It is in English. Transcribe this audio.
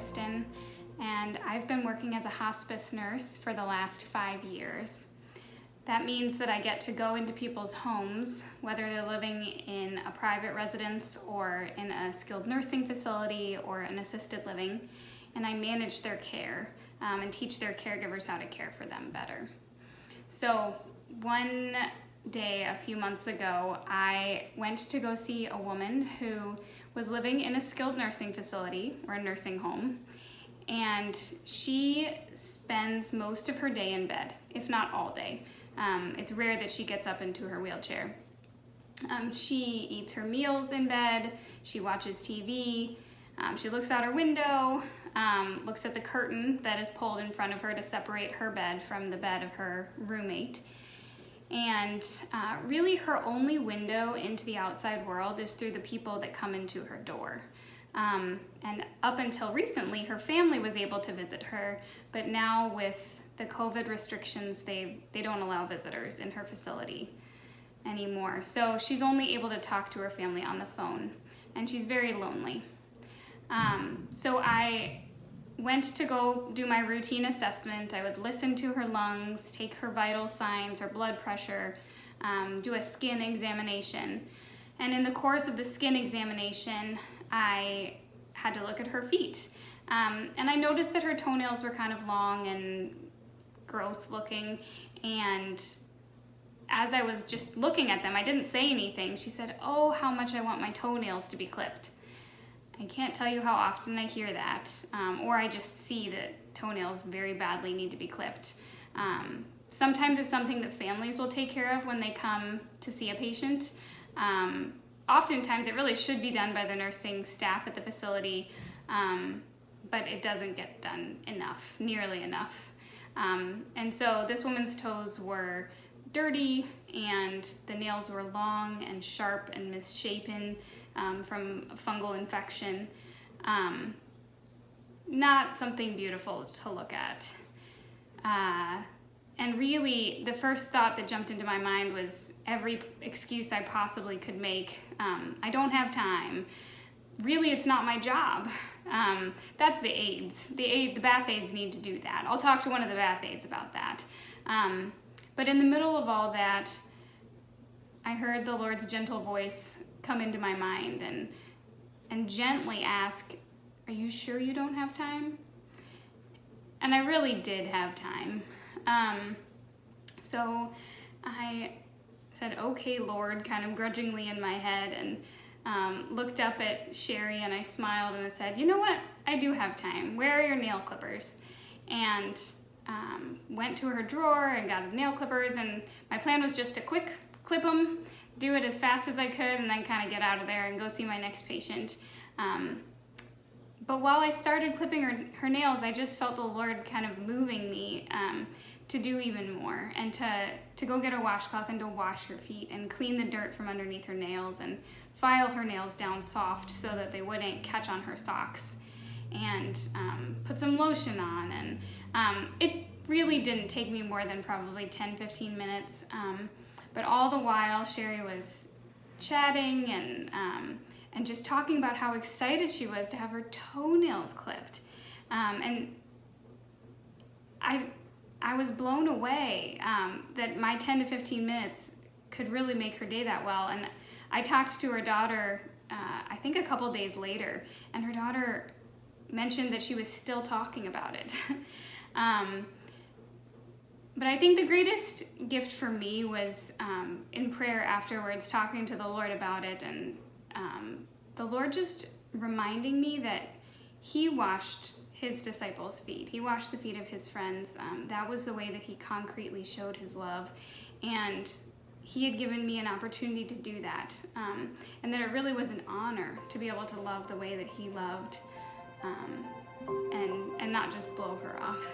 Kristin, and I've been working as a hospice nurse for the last 5 years. That means that I get to go into people's homes, whether they're living in a private residence or in a skilled nursing facility or an assisted living, and I manage their care and teach their caregivers how to care for them better. So one day a few months ago, I went to go see a woman who was living in a skilled nursing facility or a nursing home, and she spends most of her day in bed, if not all day. It's rare that she gets up into her wheelchair. She eats her meals in bed, she watches TV, she looks out her window, looks at the curtain that is pulled in front of her to separate her bed from the bed of her roommate. And really her only window into the outside world is through the people that come into her door. And up until recently, her family was able to visit her, but now with the COVID restrictions, they don't allow visitors in her facility anymore. So she's only able to talk to her family on the phone, and she's very lonely. So I went to go do my routine assessment. I would listen to her lungs, take her vital signs, her blood pressure, do a skin examination. And in the course of the skin examination, I had to look at her feet. And I noticed that her toenails were kind of long and gross looking. And as I was just looking at them, I didn't say anything. She said, "Oh, how much I want my toenails to be clipped." I can't tell you how often I hear that, or I just see that toenails very badly need to be clipped. Sometimes it's something that families will take care of when they come to see a patient. Oftentimes it really should be done by the nursing staff at the facility, but it doesn't get done nearly enough. And so this woman's toes were dirty, and the nails were long and sharp and misshapen from fungal infection. Not something beautiful to look at. And really, the first thought that jumped into my mind was every excuse I possibly could make. I don't have time. Really, it's not my job. That's the aides. The bath aides need to do that. I'll talk to one of the bath aides about that. But in the middle of all that, I heard the Lord's gentle voice come into my mind and gently ask, "Are you sure you don't have time?" And I really did have time. So I said, "Okay, Lord," kind of grudgingly in my head, and looked up at Sherry, and I smiled and I said, "You know what? I do have time. Where are your nail clippers?" And went to her drawer and got nail clippers, and my plan was just to quick clip them, do it as fast as I could, and then kind of get out of there and go see my next patient. But while I started clipping her nails, I just felt the Lord kind of moving me to do even more, and to go get a washcloth and to wash her feet and clean the dirt from underneath her nails and file her nails down soft so that they wouldn't catch on her socks, and put some lotion on. And it really didn't take me more than probably 10-15 minutes. But all the while, Sherry was chatting and just talking about how excited she was to have her toenails clipped. And I was blown away that my 10 to 15 minutes could really make her day that well. And I talked to her daughter, I think a couple days later, and her daughter mentioned that she was still talking about it. But I think the greatest gift for me was in prayer afterwards, talking to the Lord about it, and the Lord just reminding me that He washed His disciples' feet. He washed the feet of His friends. That was the way that He concretely showed His love, and He had given me an opportunity to do that, and that it really was an honor to be able to love the way that He loved, and not just blow her off.